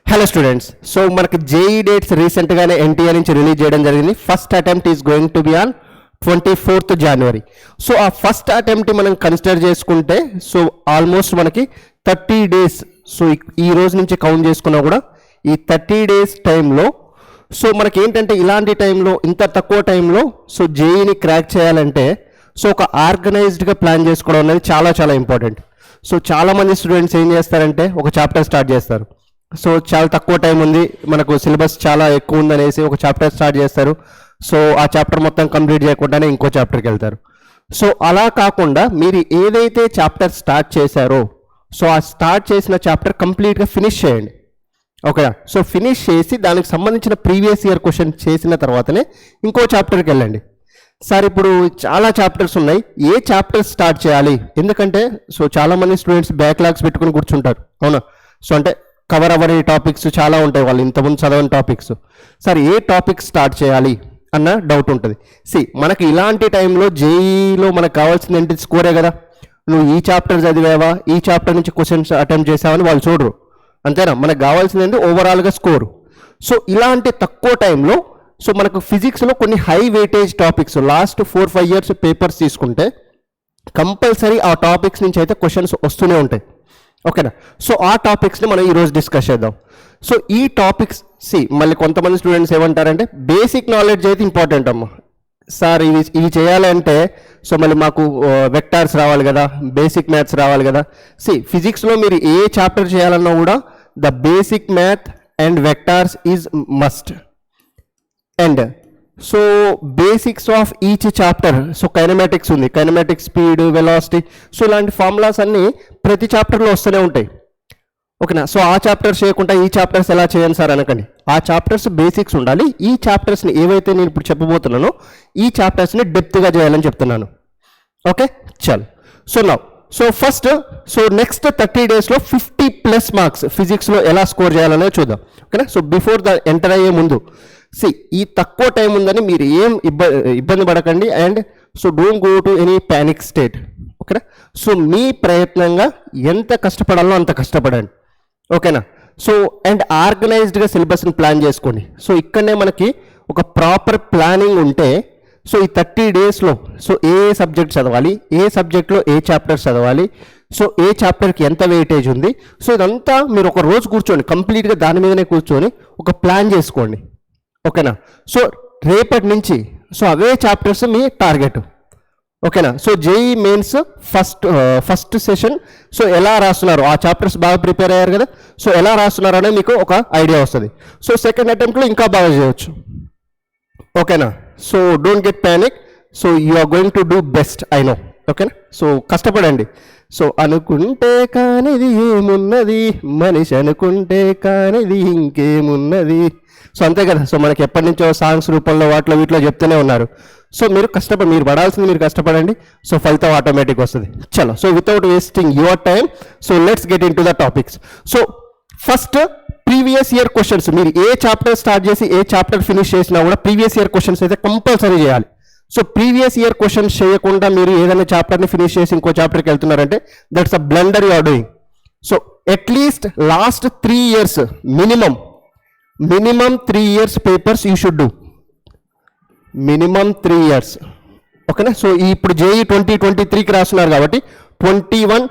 Hello students, so మనకి JEE dates రీసెంట్గానే ఎన్టీఆర్ నుంచి రిలీజ్ చేయడం జరిగింది. First attempt is going to be on 24th January. So ఆ ఫస్ట్ అటెంప్ట్ మనం కన్సిడర్ చేసుకుంటే సో ఆల్మోస్ట్ మనకి 30 days, సో ఈ రోజు నుంచి కౌంట్ చేసుకున్నా కూడా ఈ 30 days టైంలో సో మనకి ఏంటంటే ఇలాంటి టైంలో ఇంత తక్కువ టైంలో సో జేఈని క్రాక్ చేయాలంటే సో ఒక ఆర్గనైజ్డ్గా ప్లాన్ చేసుకోవడం అనేది చాలా చాలా ఇంపార్టెంట్. సో చాలామంది స్టూడెంట్స్ ఏం చేస్తారంటే ఒక చాప్టర్ స్టార్ట్ చేస్తారు. సో చాలా తక్కువ టైం ఉంది, మనకు సిలబస్ చాలా ఎక్కువ ఉందనేసి ఒక చాప్టర్ స్టార్ట్ చేస్తారు. సో ఆ చాప్టర్ మొత్తం కంప్లీట్ చేయకుండానే ఇంకో చాప్టర్కి వెళ్తారు. సో అలా కాకుండా మీరు ఏదైతే చాప్టర్ స్టార్ట్ చేశారో సో ఆ స్టార్ట్ చేసిన చాప్టర్ కంప్లీట్గా ఫినిష్ చేయండి. ఓకేనా? సో ఫినిష్ చేసి దానికి సంబంధించిన ప్రీవియస్ ఇయర్ క్వశ్చన్ చేసిన తర్వాతనే ఇంకో చాప్టర్కి వెళ్ళండి. సార్ ఇప్పుడు చాలా చాప్టర్స్ ఉన్నాయి, ఏ చాప్టర్ స్టార్ట్ చేయాలి? ఎందుకంటే సో చాలామంది స్టూడెంట్స్ బ్యాక్లాగ్స్ పెట్టుకుని కూర్చుంటారు. అవునా? సో అంటే కవర్ అవ్వని టాపిక్స్ చాలా ఉంటాయి, వాళ్ళు ఇంతకుముందు చదవని టాపిక్స్. సార్ ఏ టాపిక్ స్టార్ట్ చేయాలి అన్న డౌట్ ఉంటుంది. మనకి ఇలాంటి టైంలో జేఈలో మనకు కావాల్సింది ఏంటి? స్కోరే కదా. నువ్వు ఈ చాప్టర్ చదివావా, ఈ చాప్టర్ నుంచి క్వశ్చన్స్ అటెంప్ట్ చేసావని వాళ్ళు చూడరు, అంతేనా? మనకు కావాల్సింది ఏంటి? ఓవరాల్గా స్కోరు. సో ఇలాంటి తక్కువ టైంలో సో మనకు ఫిజిక్స్లో కొన్ని high weightage topics last 4-5 years papers తీసుకుంటే కంపల్సరీ ఆ టాపిక్స్ నుంచి అయితే క్వశ్చన్స్ వస్తూనే ఉంటాయి. ఓకేనా? సో ఆ టాపిక్స్ని మనం ఈరోజు డిస్కస్ చేద్దాం. సో ఈ టాపిక్స్ మళ్ళీ కొంతమంది స్టూడెంట్స్ ఏమంటారంటే బేసిక్ నాలెడ్జ్ అయితే ఇంపార్టెంట్ అమ్మ. సార్ ఇవి చేయాలంటే సో మళ్ళీ మాకు వెక్టార్స్ రావాలి కదా, బేసిక్ మ్యాథ్స్ రావాలి కదా. ఫిజిక్స్లో మీరు ఏ చాప్టర్ చేయాలన్నా కూడా the basic math and vectors is must. And so basics of each chapter, so kinematics ఉంది, కైనమాటిక్స్, స్పీడ్, వెలాసిటీ, సో ఇలాంటి ఫార్ములాస్ అన్నీ ప్రతి చాప్టర్లో వస్తూనే ఉంటాయి. ఓకేనా? సో ఆ చాప్టర్స్ చేయకుండా ఈ చాప్టర్స్ ఎలా చేయండి సార్ అనకండి. ఆ చాప్టర్స్ బేసిక్స్ ఉండాలి. ఈ చాప్టర్స్ని ఏవైతే నేను ఇప్పుడు చెప్పబోతున్నానో ఈ చాప్టర్స్ని డెప్త్గా చేయాలని చెప్తున్నాను. ఓకే, చల్. సో ఫస్ట్ సో నెక్స్ట్ 30 daysలో 50+ మార్క్స్ ఫిజిక్స్లో ఎలా స్కోర్ చేయాలనేది చూద్దాం. ఓకేనా? సో బిఫోర్ ద ఎంటర్ అయ్యే ముందు ఈ తక్కువ టైం ఉందని మీరు ఏం ఇబ్బంది పడకండి. And so don't go to any panic state. ఓకేనా? సో మీ ప్రయత్నంగా ఎంత కష్టపడాలో అంత కష్టపడండి. ఓకేనా? సో అండ్ ఆర్గనైజ్డ్గా సిలబస్ని ప్లాన్ చేసుకోండి. సో ఇక్కడనే మనకి ఒక ప్రాపర్ ప్లానింగ్ ఉంటే సో ఈ 30 daysలో సో ఏ సబ్జెక్ట్ చదవాలి, ఏ సబ్జెక్ట్లో ఏ చాప్టర్ చదవాలి, సో ఏ చాప్టర్కి ఎంత వెయిటేజ్ ఉంది, సో ఇదంతా మీరు ఒక రోజు కూర్చోండి, కంప్లీట్గా దాని మీదనే కూర్చొని ఒక ప్లాన్ చేసుకోండి. ఓకేనా? సో రేపటి నుంచి సో అవే చాప్టర్స్ మీ టార్గెట్. ఓకేనా? So JEE mains first session so ఎలా రాస్తున్నారు, ఆ చాప్టర్స్ బాగా ప్రిపేర్ అయ్యారు కదా, సో ఎలా రాస్తున్నారు అనేది మీకు ఒక ఐడియా వస్తుంది. సో సెకండ్ అటెంప్ట్లో ఇంకా బాగా చేయవచ్చు. ఓకేనా? So don't get panic. So you are going to do best, I know. ఓకేనా? సో కష్టపడండి. సో అనుకుంటే కానిది ఏమున్నది, మనిషి అనుకుంటే కానిది ఇంకేమున్నది. సో అంతే కదా. సో మనకి ఎప్పటి నుంచో సాంగ్స్ రూపంలో వాటిలో వీటిలో చెప్తూనే ఉన్నారు. సో మీరు మీరు పడాల్సింది మీరు కష్టపడండి. సో ఫలితం ఆటోమేటిక్ వస్తుంది. చలో, so without wasting your time so let's get in to the topics. So first previous year questions, మీరు ఏ చాప్టర్ స్టార్ట్ చేసి ఏ చాప్టర్ ఫినిష్ చేసినా కూడా ప్రీవియస్ ఇయర్ క్వశ్చన్స్ అయితే కంపల్సరీ చేయాలి. సో ప్రీవియస్ ఇయర్ క్వశ్చన్స్ చేయకుండా మీరు ఏదైనా చాప్టర్ని ఫినిష్ చేసి ఇంకో చాప్టర్కి వెళ్తున్నారంటే that's a blunder you are doing. So అట్లీస్ట్ least 3 years minimum 3 years papers you should do. Minimum 3 years. ఓకేనా? సో ఇప్పుడు జేఈ 2023కి రాస్తున్నారు కాబట్టి 20,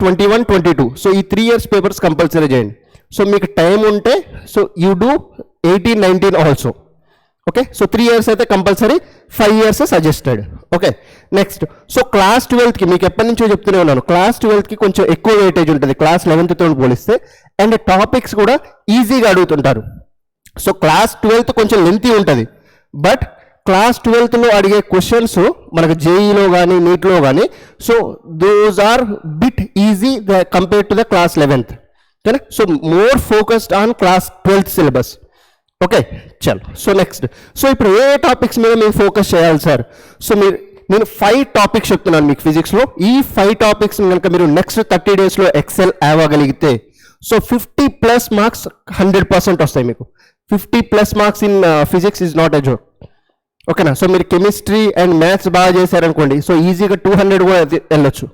21, 22 సో ఈ 3 years పేపర్స్ కంపల్సరీ చేయండి. సో మీకు టైం ఉంటే so you do 18, 19 also. Okay? So 3 years అయితే compulsory, 5 years suggested. Okay, next so class 12కి మీకు ఎప్పటి నుంచో చెప్తూనే ఉన్నాను, క్లాస్ 12కి కొంచెం ఎక్కువ వెయిటేజ్ ఉంటుంది క్లాస్ 11తో పోలిస్తే. అండ్ టాపిక్స్ కూడా ఈజీగా అడుగుతుంటారు. సో క్లాస్ 12th కొంచెం లెంతీ ఉంటుంది, బట్ క్లాస్ 12thలో అడిగే క్వశ్చన్స్ మనకు జేఈలో కానీ నీట్లో కానీ so those are bit easy compared to the class 11th. ఓకేనా? So more focused on class 12th syllabus. Okay, చల్. సో నెక్స్ట్ సో ఇప్పుడు ఏ టాపిక్స్ మీద మీరు ఫోకస్ చేయాలి సార్? సో నేను 5 టాపిక్స్ చెప్తున్నాను మీకు ఫిజిక్స్లో. ఈ 5 టాపిక్స్ కనుక మీరు నెక్స్ట్ 30 daysలో ఎక్సెల్ అవ్వగలిగితే సో 50+ మార్క్స్ 100% వస్తాయి మీకు. 50+ marks in physics is not a joke. ఓకేనా? సో మీరు కెమిస్ట్రీ అండ్ మ్యాథ్స్ బాగా చేశారనుకోండి సో ఈజీగా 200 కూడా వెళ్ళొచ్చు.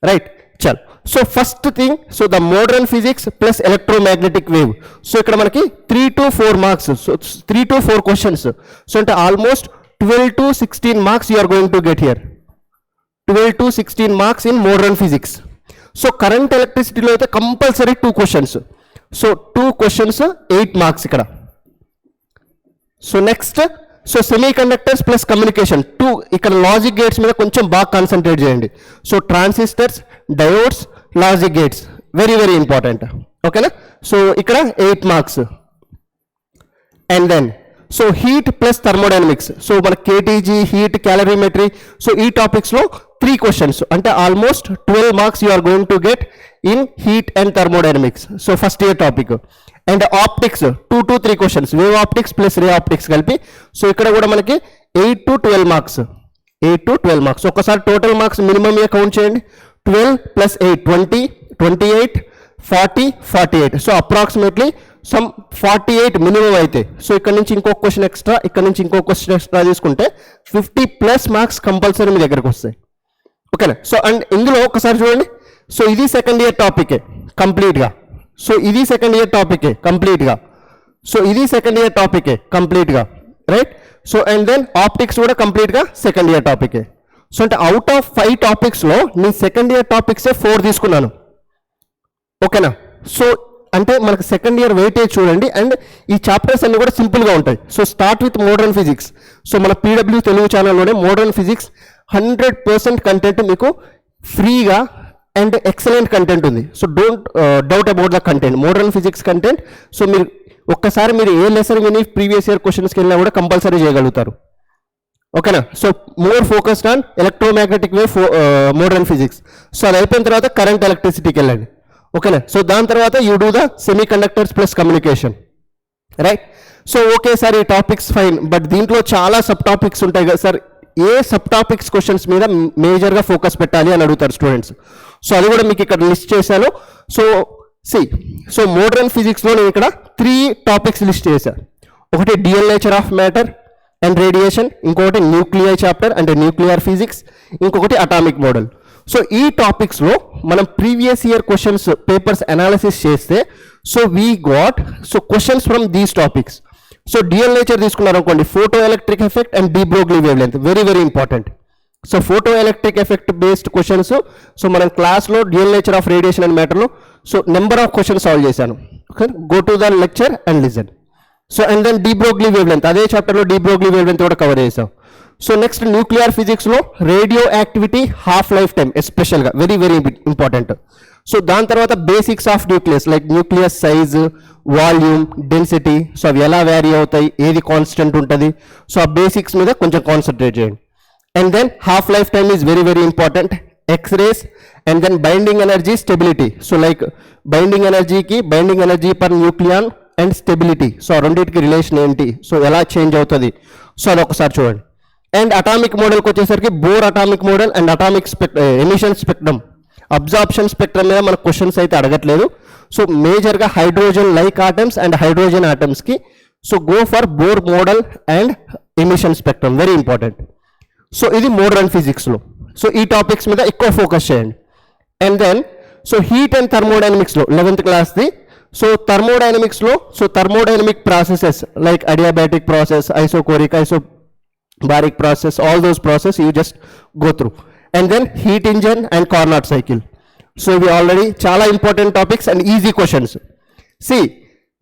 రైట్, చల్. So first thing, so the modern physics plus electromagnetic wave. So ఇక్కడ మనకి 3 to 4 marks, so 3 to 4 questions. So అంటే almost 12 to 16 marks you are going to get here. 12 to 16 marks in modern physics. So current ఎలక్ట్రిసిటీలో అయితే compulsory 2 questions. So 2 questions 8 marks ఇక్కడ. So next, so semi conductors plus communication 2. ఇక్కడ logic gates మీద కొంచెం బాగా concentrate చేయండి. So transistors, diodes, logic gates very very important. ఓకేనా? So ఇక్కడ 8 marks. And then so heat plus thermodynamics. So మన KTG, heat, calorimetry, so ఈ టాపిక్స్లో 3 క్వశ్చన్స్. అంటే almost 12 marks you are going to get in heat and thermodynamics. So first year topic. And optics 2 to 3 questions, wave optics plus ray optics కలిపి. So ఇక్కడ కూడా మనకి 8 to 12 marks. 8 to 12 marks. ఒకసారి total marks minimum count చేయండి. 12 plus 8 20, 28, 40, 48. So approximately some 48 minimum అయితే. So ఇక్కడ నుంచి ఇంకొక క్వశ్చన్ ఎక్స్ట్రా, ఇక్కడ నుంచి ఇంకొక క్వశ్చన్ ఎక్స్ట్రా తీసుకుంటే 50+ మార్క్స్ కంపల్సరీ మీ దగ్గరకు వస్తాయి. ఓకేనా? సో అండ్ ఇందులో ఒకసారి చూడండి. సో ఇది సెకండ్ ఇయర్ టాపికే కంప్లీట్గా. సో ఇది సెకండ్ ఇయర్ టాపికే కంప్లీట్గా. సో ఇది సెకండ్ ఇయర్ టాపికే కంప్లీట్గా, right? So and then optics కూడా కంప్లీట్గా సెకండ్ ఇయర్ టాపికే. సో అంటే అవుట్ ఆఫ్ 5 టాపిక్స్లో నేను సెకండ్ ఇయర్ టాపిక్సే 4 తీసుకున్నాను. ఓకేనా? సో అంటే మనకు సెకండ్ ఇయర్ వెయిటేజ్ చూడండి. అండ్ ఈ చాప్టర్స్ అన్ని కూడా సింపుల్గా ఉంటాయి. So start with modern physics. So మన పీడబ్ల్యూ తెలుగు ఛానల్లోనే మోడర్న్ ఫిజిక్స్ 100% కంటెంట్ మీకు ఫ్రీగా అండ్ ఎక్సలెంట్ కంటెంట్ ఉంది. So don't doubt about the content, modern physics content. So మీరు ఒక్కసారి మీరు ఏ లెసన్ విని ప్రీవియస్ ఇయర్ క్వశ్చన్స్కి వెళ్ళినా కూడా కంపల్సరీ చేయగలుగుతారు. ఓకేనా? So more focused on electromagnetic wave modern physics. So అది అయిపోయిన తర్వాత కరెంట్ ఎలక్ట్రిసిటీకి వెళ్ళండి. ఓకేనా? సో దాని తర్వాత you do the semi conductors plus communication, right? So okay sir, ఈ టాపిక్స్ ఫైన్, బట్ దీంట్లో చాలా సబ్ టాపిక్స్ ఉంటాయి కదా సార్. ఏ సబ్ టాపిక్స్ క్వశ్చన్స్ మీద మేజర్గా ఫోకస్ పెట్టాలి అని అడుగుతారు స్టూడెంట్స్. సో అది కూడా మీకు ఇక్కడ లిస్ట్ చేశాను. సో సో మోడర్న్ ఫిజిక్స్లో నేను ఇక్కడ 3 టాపిక్స్ లిస్ట్ చేశాను. ఒకటి dual nature of matter and radiation, ఇంకొకటి న్యూక్లియర్ చాప్టర్ అంటే న్యూక్లియర్ ఫిజిక్స్, ఇంకొకటి అటామిక్ మోడల్. సో ఈ టాపిక్స్లో మనం previous year questions papers analysis చేస్తే so we got so questions from these topics. So dual nature తీసుకున్నారు అనుకోండి, photo electric effect and de Broglie wavelength very very important. So photo electric effect based questions. So మనం క్లాస్లో dual nature of radiation and మ్యాటర్లో so number of questions solve చేశాను. Okay, go to the lecture and listen. So and then de Broglie wavelength, అదే చాప్టర్లో de Broglie wavelength కూడా cover చేసాం. So next nuclear ఫిజిక్స్లో radioactivity, half life time ఎస్పెషల్గా very very important. So దాని తర్వాత basics of nucleus like nucleus size, volume, density, so అవి ఎలా వ్యారీ అవుతాయి, ఏది కాన్స్టెంట్ ఉంటుంది, సో ఆ బేసిక్స్ మీద కొంచెం కాన్సన్ట్రేట్ చేయండి. And then half life time is very very important, X-rays, and then binding energy, stability. So like binding energy per nucleon and stability, so ఆ రెండింటికి రిలేషన్ ఏంటి, సో ఎలా చేంజ్ అవుతుంది, సో అది ఒకసారి చూడండి. అండ్ అటామిక్ మోడల్కి వచ్చేసరికి Bohr atomic model and atomic emission spectrum, absorption spectrum మీద మన క్వశ్చన్స్ అయితే అడగట్లేదు. సో మేజర్గా hydrogen like atoms and hydrogen ఆటమ్స్కి so go for Bohr model and emission spectrum very important. So ఇది మోడర్న్ ఫిజిక్స్లో. సో ఈ టాపిక్స్ మీద ఎక్కువ ఫోకస్ చేయండి. And then so heat and థర్మోడైనమిక్స్లో 11th క్లాస్ది. సో థర్మోడైనమిక్స్లో so thermodynamic processes like adiabatic process, isochoric, isobaric process, all those process you just go through. And then heat engine and Carnot cycle. So ఇవి already చాలా important topics and easy questions.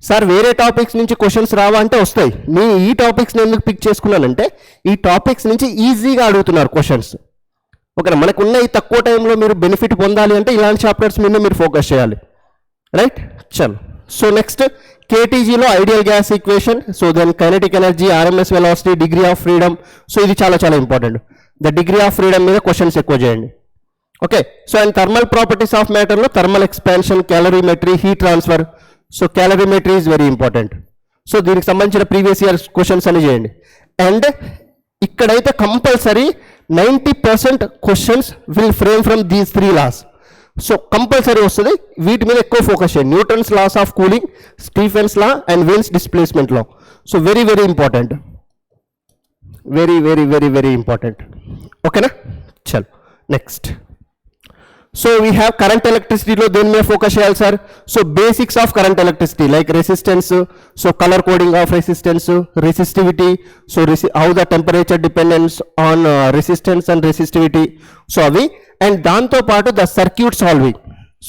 Sir వేరే topics నుంచి questions రావా అంటే వస్తాయి. నేను ఈ టాపిక్స్ని ఎందుకు పిక్ చేసుకున్నానంటే ఈ టాపిక్స్ నుంచి ఈజీగా అడుగుతున్నారు క్వశ్చన్స్. ఓకేనా? మనకున్న ఈ తక్కువ టైంలో మీరు బెనిఫిట్ పొందాలి అంటే ఇలాంటి చాప్టర్స్ మీద మీరు ఫోకస్ చేయాలి, రైట్? చలో. సో నెక్స్ట్ కేటీజీలో ideal gas equation, so then kinetic energy, RMS velocity, degree of freedom. So ఇది చాలా చాలా important. The degree of freedom మీద క్వశ్చన్స్ ఎక్కువ చేయండి. Okay. So and thermal properties of మ్యాటర్లో thermal expansion, calorimetry, heat transfer. So calorimetry is very important. So దీనికి సంబంధించిన previous year questions అని చేయండి. అండ్ ఇక్కడైతే compulsory 90% questions will frame from these 3 laws. So compulsory వస్తుంది. వీటి మీద ఎక్కువ ఫోకస్ చేయండి. Newton's laws of cooling, Stefan's law and Wien's displacement law. So very very important, very very very very important. ఓకేనా? చలో నెక్స్ట్. సో వీ హ్యావ్ కరెంట్ ఎలక్ట్రిసిటీలో దేని మీద ఫోకస్ చేయాలి sir? So basics of current electricity like resistance, so colour coding of resistance, resistivity, so how the temperature dependence on resistance and resistivity, so అవి. And దాంతోపాటు the circuit solving,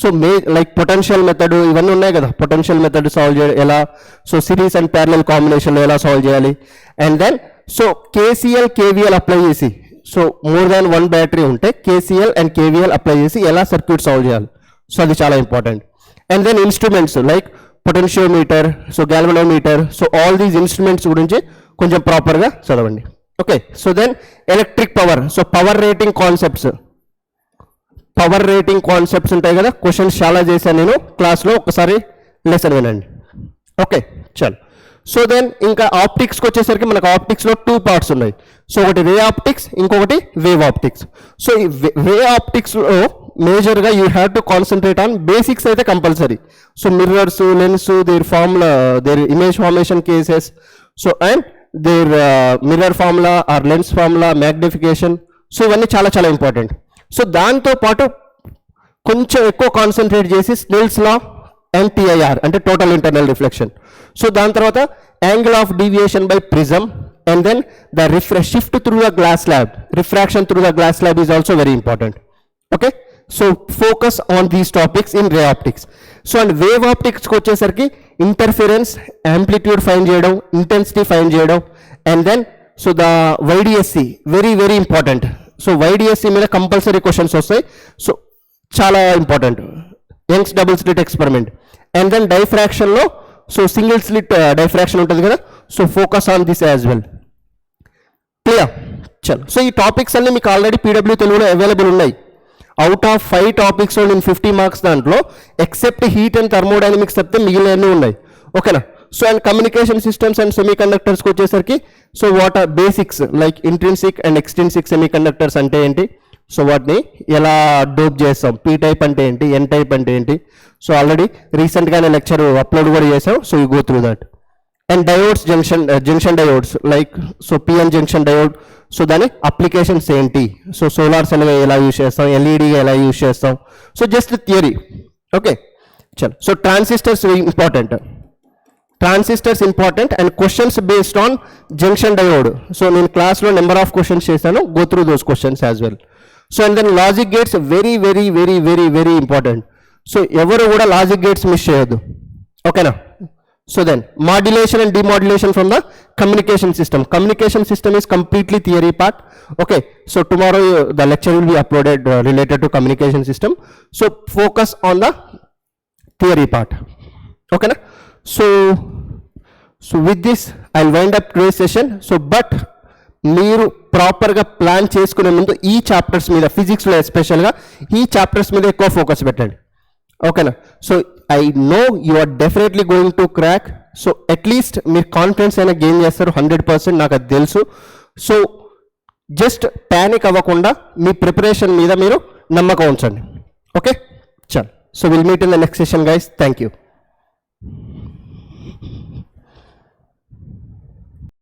so like potential method ఇవన్నీ ఉన్నాయి కదా, potential method solve చేయడం ఎలా, so series and parallel కాంబినేషన్లో ఎలా solve చేయాలి. And then so KCL KVL apply చేసి, so more than one battery ఉంటే కేసీఎల్ అండ్ కేవీఎల్ అప్లై చేసి ఎలా సర్క్యూట్ సాల్వ్ చేయాలి, సో అది చాలా important. And then instruments like potentiometer, so galvanometer, so all these instruments గురించి కొంచెం ప్రాపర్గా చదవండి. Okay, so then electric power, so power rating concepts, power rating concepts ఉంటాయి కదా, క్వశ్చన్స్ చాలా చేశాను నేను క్లాస్లో, ఒకసారి లెసన్ వినండి. ఓకే చల్. సో దెన్ ఇంకా ఆప్టిక్స్కి వచ్చేసరికి మనకు ఆప్టిక్స్లో 2 పార్ట్స్ ఉన్నాయి. సో ఒకటి రే ఆప్టిక్స్, ఇంకొకటి వేవ్ ఆప్టిక్స్. సో ఈ రే ఆప్టిక్స్లో మేజర్గా you have to concentrate on basics అయితే compulsory. So mirrors, lens, their formula, their image formation cases, so and their mirror formula or lens formula, magnification, so ఇవన్నీ చాలా చాలా important. So దాంతోపాటు కొంచెం ఎక్కువ కాన్సన్ట్రేట్ చేసి స్నెల్స్ లా అండ్ టిఐఆర్ అంటే total internal reflection. So దాని తర్వాత angle of deviation by prism, and then the shift through the glass slab, refraction through the glass slab is also very important. Okay, so focus on these topics in ray optics. So and wave ఆప్టిక్స్కి వచ్చేసరికి interference, amplitude find చేయడం, intensity find చేయడం, and then so the YDSE very very important. So YDSE మీద compulsory questions వస్తాయి, so చాలా important. Young's double slit experiment. And then డైఫ్రాక్షన్లో so single slit diffraction ఉంటుంది కదా, so focus on this as well. Clear చల్. So ఈ topics అన్ని మీకు already PW తెలుగులో అవైలబుల్ ఉన్నాయి. అవుట్ ఆఫ్ 5 టాపిక్స్ నేను 50 మార్క్స్ దాంట్లో ఎక్సెప్ట్ హీట్ అండ్ థర్మోడైనమిక్స్ తప్పితే మిగిలినవి ఉన్నాయి. ఓకేనా. So and communication systems and సెమీ కండక్టర్స్కి వచ్చేసరికి so what are basics like intrinsic and extrinsic semiconductors అంటే ఏంటి, సో వాటిని ఎలా డోప్ చేస్తాం, పీ టైప్ అంటే ఏంటి, ఎన్ టైప్ అంటే ఏంటి, సో ఆల్రెడీ రీసెంట్గానే లెక్చర్ అప్లోడ్ కూడా చేసాం, so you go through that. And diodes, junction diodes like so PN junction diode, so దాని అప్లికేషన్స్ ఏంటి, సో సోలార్ సెల్గా ఎలా యూజ్ చేస్తాం, ఎల్ఈడిగా ఎలా యూజ్ చేస్తాం, సో జస్ట్ థియరీ. ఓకే చల్. So transistors important, transistors important and questions based on junction diode. So నేను క్లాస్లో number of questions చేశాను, go through those questions as well. So and then logic gates very very very very very important. So ఎవరు కూడా logic gates miss చేయొద్దు. ఓకేనా. So then modulation and demodulation from the communication system. Communication system is completely theory part. Okay, so tomorrow the lecture will be uploaded related to communication system. So focus on the theory part. ఓకేనా. So with this I will wind up today session. So but మీరు ప్రాపర్గా plan చేసుకునే ముందు ఈ chapters మీద, ఫిజిక్స్లో ఎస్పెషల్గా ఈ చాప్టర్స్ మీద ఎక్కువ ఫోకస్ పెట్టండి. ఓకేనా. So I know you are definitely going to crack. So at least మీరు కాన్ఫిడెన్స్ అయినా గెయిన్ చేస్తారు 100%, నాకు అది తెలుసు. సో జస్ట్ ప్యానిక్ అవ్వకుండా మీ ప్రిపరేషన్ మీద మీరు నమ్మకం ఉంచండి. ఓకే చల్. So will meet in the next session guys. Thank you.